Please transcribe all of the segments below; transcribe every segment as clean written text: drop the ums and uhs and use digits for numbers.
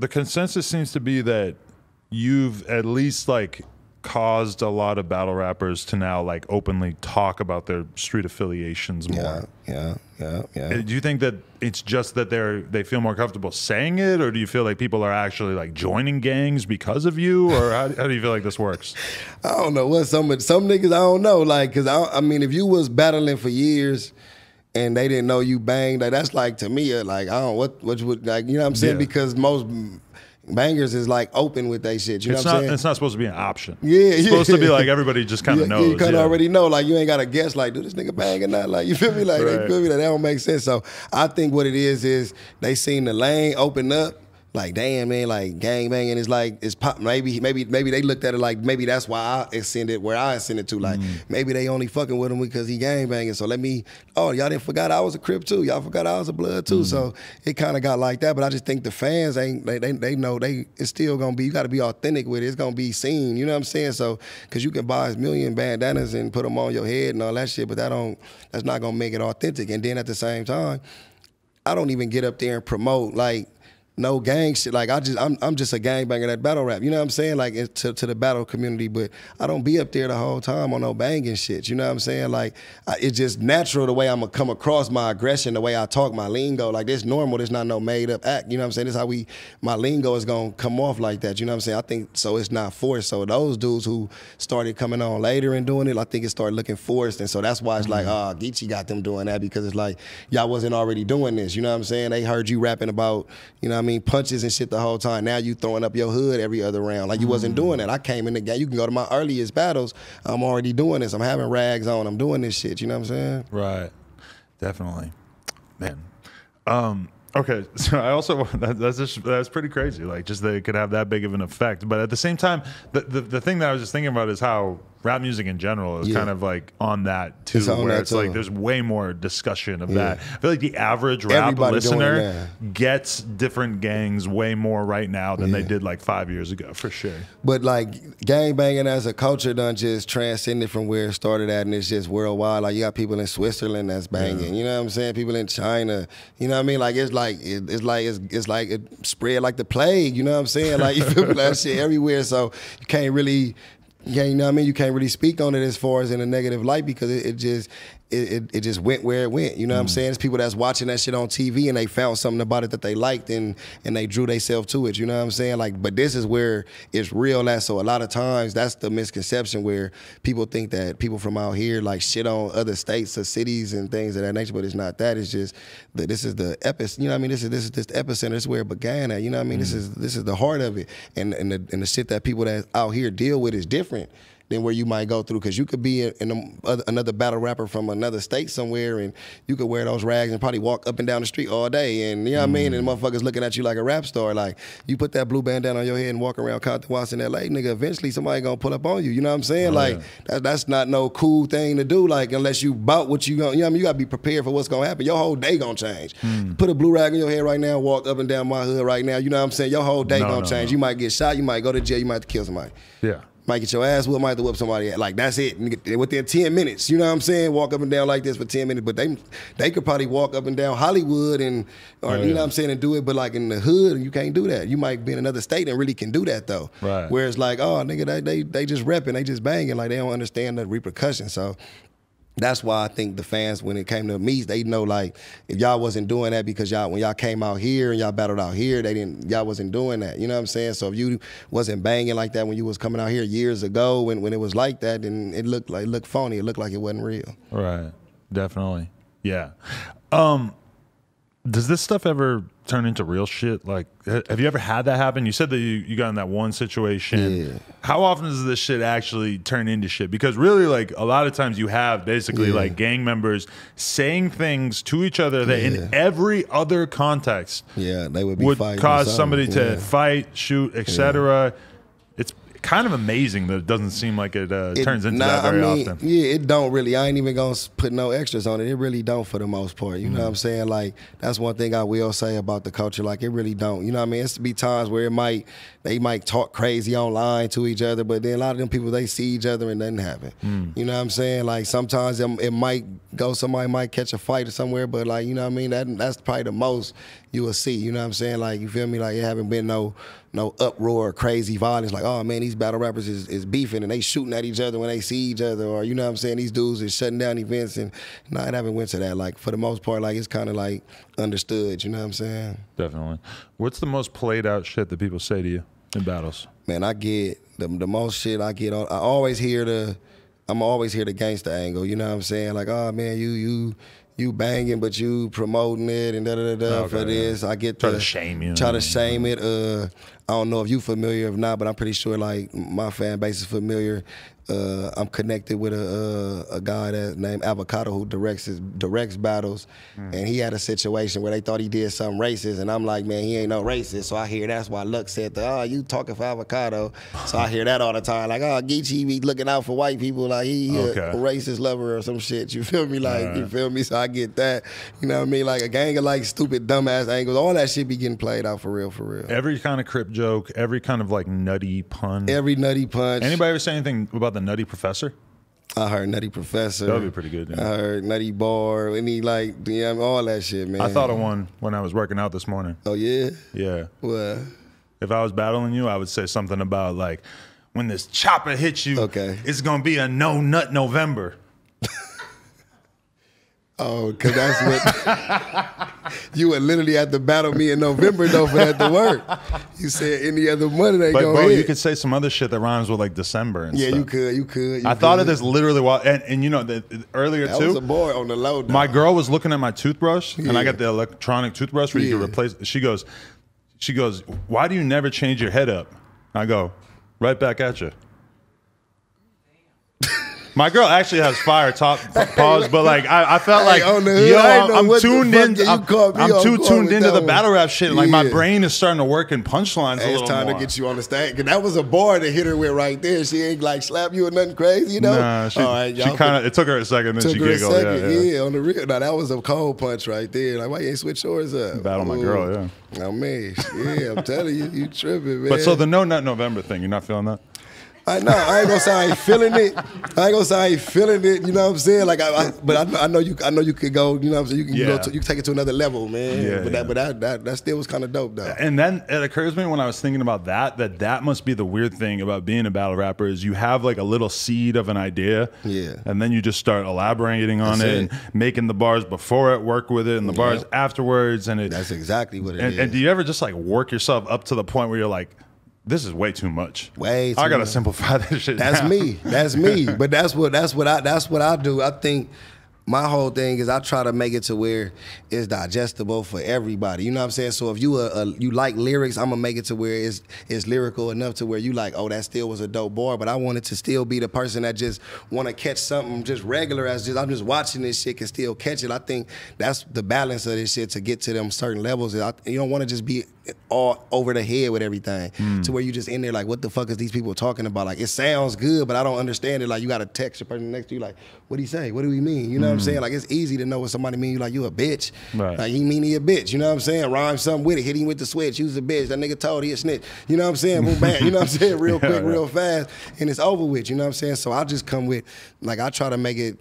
the consensus seems to be that you've at least like caused a lot of battle rappers to now like openly talk about their street affiliations more. Yeah. Do you think that it's just that they feel more comfortable saying it, or do you feel like people are actually like joining gangs because of you, or how do you feel like this works? I don't know what some niggas, I don't know, like, cause I mean, if you was battling for years and they didn't know you banged, like that's like to me, like I don't what would like, you know what I'm saying? Yeah. Because most bangers is like open with they shit. You know what I'm saying? It's not supposed to be an option. Yeah, it's supposed to be like everybody just kind of knows. You kind of already know. Like you ain't got to guess. Like, do this nigga bang or not? Like you feel me? Like right. they feel me? Like that don't make sense. So I think what it is they seen the lane open up. Like damn man, like gangbanging is like it's pop. Maybe they looked at it like maybe that's why I ascended where I ascended to. Like maybe they only fucking with him because he gangbanging. So let me. Oh, y'all didn't forgot I was a Crip too. Y'all forgot I was a Blood too. So it kind of got like that. But I just think the fans ain't. They know it's still gonna be. You got to be authentic with it. It's gonna be seen. You know what I'm saying? So because you can buy a million bandanas and put them on your head and all that shit, but that's not gonna make it authentic. And then at the same time, I don't even get up there and promote like. No gang shit. Like I'm just a gangbanger that battle rap. You know what I'm saying? Like to the battle community, but I don't be up there the whole time on no banging shit. You know what I'm saying? Like it's just natural the way I'm gonna come across my aggression, the way I talk, my lingo. Like this normal. There's not no made up act. You know what I'm saying? This is how my lingo is gonna come off like that. You know what I'm saying? I think so. It's not forced. So those dudes who started coming on later and doing it, I think it started looking forced, and so that's why it's like, Geechi got them doing that because it's like y'all wasn't already doing this. You know what I'm saying? They heard you rapping about, you know what I mean, punches and shit the whole time. Now you throwing up your hood every other round. Like you wasn't doing that. I came in the game. You can go to my earliest battles. I'm already doing this. I'm having rags on. I'm doing this shit. You know what I'm saying? Right. Definitely. Man. Okay, so I also that's pretty crazy. Like just that it could have that big of an effect. But at the same time, the thing that I was just thinking about is how rap music in general is kind of like on that too, where it's like there's way more discussion of that. I feel like the average rap listener gets different gangs way more right now than they did like 5 years ago, for sure. But like gangbanging as a culture done just transcended from where it started at, and it's just worldwide. Like you got people in Switzerland that's banging. You know what I'm saying? People in China. You know what I mean? Like it's like it spread like the plague. You know what I'm saying? Like you feel me? That shit everywhere. So you can't really. Yeah, you know what I mean? You can't really speak on it as far as in a negative light because it just went where it went. You know what I'm saying? It's people that's watching that shit on TV and they found something about it that they liked and they drew themselves to it. You know what I'm saying? Like, but this is where it's real at. So a lot of times that's the misconception where people think that people from out here like shit on other states or cities and things of that nature, but it's not that. It's just that this is the epicenter. You know what I mean? This is the epicenter. This is where it began at. You know what I mean? This is the heart of it. And the shit that people that out here deal with is different than where you might go through, because you could be another battle rapper from another state somewhere and you could wear those rags and probably walk up and down the street all day and you know what I mean, and motherfuckers looking at you like a rap star. Like you put that blue bandana on your head and walk around Compton Watts in LA, nigga, eventually somebody gonna pull up on you. You know what I'm saying? That's not no cool thing to do, like unless you bout what you gonna, you know what I mean? You gotta be prepared for what's gonna happen. Your whole day gonna change. Put a blue rag on your head right now, walk up and down my hood right now, you know what I'm saying? Your whole day gonna change. You might get shot, you might go to jail, you might have to kill somebody. Yeah. Might get your ass whooped, might have to whoop somebody. Like, that's it. Within 10 minutes, you know what I'm saying? Walk up and down like this for 10 minutes. But they could probably walk up and down Hollywood or you know what I'm saying, and do it. But like in the hood, you can't do that. You might be in another state and really can do that though. Right. Whereas like, oh, nigga, they just repping, they just banging. Like, they don't understand the repercussions. So that's why I think the fans, when it came to me, they know like if y'all wasn't doing that because when y'all came out here and y'all battled out here, y'all wasn't doing that. You know what I'm saying? So if you wasn't banging like that when you was coming out here years ago, when it was like that, then it looked phony. It looked like it wasn't real. Right. Definitely. Yeah. Does this stuff ever turn into real shit? Like, have you ever had that happen? You said that you got in that one situation. Yeah. How often does this shit actually turn into shit? Because really, like, a lot of times you have basically like gang members saying things to each other that in every other context they would cause somebody to fight, shoot, etc. It's kind of amazing that it doesn't seem like it turns into that very often. Yeah, it don't really. I ain't even gonna put no extras on it. It really don't for the most part. You know what I'm saying? Like, that's one thing I will say about the culture. Like, it really don't. You know what I mean? It's to be times where they might talk crazy online to each other, but then a lot of them people, they see each other and nothing happen. You know what I'm saying? Like, sometimes it might go, somebody might catch a fight or somewhere, but like, you know what I mean? That's probably the most you will see. You know what I'm saying? Like, you feel me? Like, it haven't been no uproar or crazy violence. Like, oh man, these battle rappers is beefing and they shooting at each other when they see each other, or you know what I'm saying? These dudes is shutting down events, and nah, it haven't went to that. Like, for the most part, like, it's kind of like understood. You know what I'm saying? Definitely. What's the most played out shit that people say to you in battles? Man, I get the most shit I get on. I'm always hear the gangster angle. You know what I'm saying? Like, oh man, you banging, but you promoting it and da-da-da-da for this. I get try to shame you. Try to shame it. I don't know if you familiar or not, but I'm pretty sure like my fan base is familiar. I'm connected with a guy that's named Avocado who directs battles, and he had a situation where they thought he did something racist, and I'm like, man, he ain't no racist. So I hear that's why Luck said, oh, you talking for Avocado. So I hear that all the time, like, oh, Geechi be looking out for white people, like he a racist lover or some shit. You feel me? Like, you feel me? So I get that. You know what I mean? Like a gang of like stupid dumbass angles, all that shit be getting played out for real, for real. Every kind of Crip joke, every kind of like nutty pun. Every nutty punch. Anybody ever say anything about the Nutty Professor? I heard Nutty Professor. That would be pretty good. Yeah. I heard Nutty Bar, and he like, yeah, all that shit, man. I thought of one when I was working out this morning. Oh yeah? Yeah. What? If I was battling you, I would say something about like, when this chopper hits you, it's gonna be a no nut November. Oh, because that's what you would literally have to battle me in November though for that to work. You said any other month they go bro, hit. you could say some other shit that rhymes with like December and stuff. You could. I thought of this literally while, and you know, earlier that too. Was a boy on the low. Though. My girl was looking at my toothbrush, and I got the electronic toothbrush where you can replace. She goes, why do you never change your head up? I go, right back at you. My girl actually has fire pause, but like I felt like, yo, I'm tuned in. I'm too tuned into the battle rap shit. Like my brain is starting to work in punchlines a little more. It's time to get you on the stage. Cause that was a bar to hit her with right there. She ain't like slap you or nothing crazy, you know? Nah, she kind of. It took her a second, then she giggled. Yeah, on the real. Now that was a cold punch right there. Like, why you ain't switch yours up? Battle my girl, yeah. Oh man, yeah, I'm telling you, you tripping, man. But so the No Nut November thing, you're not feeling that? I know. I ain't gonna say I ain't feeling it. You know what I'm saying? Like, but I know you could go. You know what I'm saying? You can go. You can take it to another level, man. That still was kind of dope, though. And then it occurs to me when I was thinking about that must be the weird thing about being a battle rapper is you have like a little seed of an idea, and then you just start elaborating on it and making the bars before it, work with it, and the bars afterwards, and that's exactly what it is. And do you ever just like work yourself up to the point where you're like, this is way too much. I gotta simplify this shit. That's me. That's me. But that's what I do. I think my whole thing is I try to make it to where it's digestible for everybody. You know what I'm saying? So if you you like lyrics, I'm gonna make it to where it's lyrical enough to where you like, oh, that still was a dope bar, but I want it to still be the person that just want to catch something just regular as just I'm just watching this shit can still catch it. I think that's the balance of this shit to get to them certain levels. You don't want to just be all over the head with everything to where you just in there like, what the fuck is these people talking about? Like, it sounds good, but I don't understand it. Like, you got to text the person next to you like, what do he say? What do he mean? You know what I'm saying? Like, it's easy to know what somebody mean. You like, you a bitch. Right. Like, he mean he a bitch. You know what I'm saying? Rhyme something with it. Hit him with the switch. He was a bitch. That nigga told he a snitch. You know what I'm saying? Boom, bam. You know what I'm saying? Real quick, real fast. And it's over with. You know what I'm saying? So I just come with, like, I try to make it,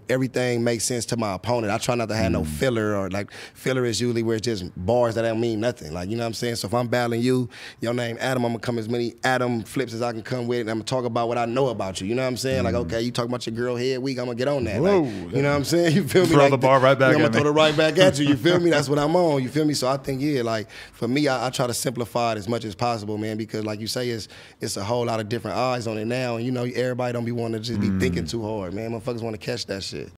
everything makes sense to my opponent. I try not to have no filler, or like filler is usually where it's just bars that don't mean nothing. Like, you know what I'm saying? So if I'm battling you, your name Adam, I'm gonna come as many Adam flips as I can come with, and I'm gonna talk about what I know about you. You know what I'm saying? Like, okay, you talk about your girl head week, I'm gonna get on that. Like, you know what I'm saying? You feel me? Throw like, the bar right back at me. I'm gonna throw it right back at you. You feel me? That's what I'm on. You feel me? So I think, yeah, like for me, I try to simplify it as much as possible, man, because like you say, it's a whole lot of different eyes on it now, and you know, everybody don't be wanting to just be thinking too hard, man. Motherfuckers want to catch that shit.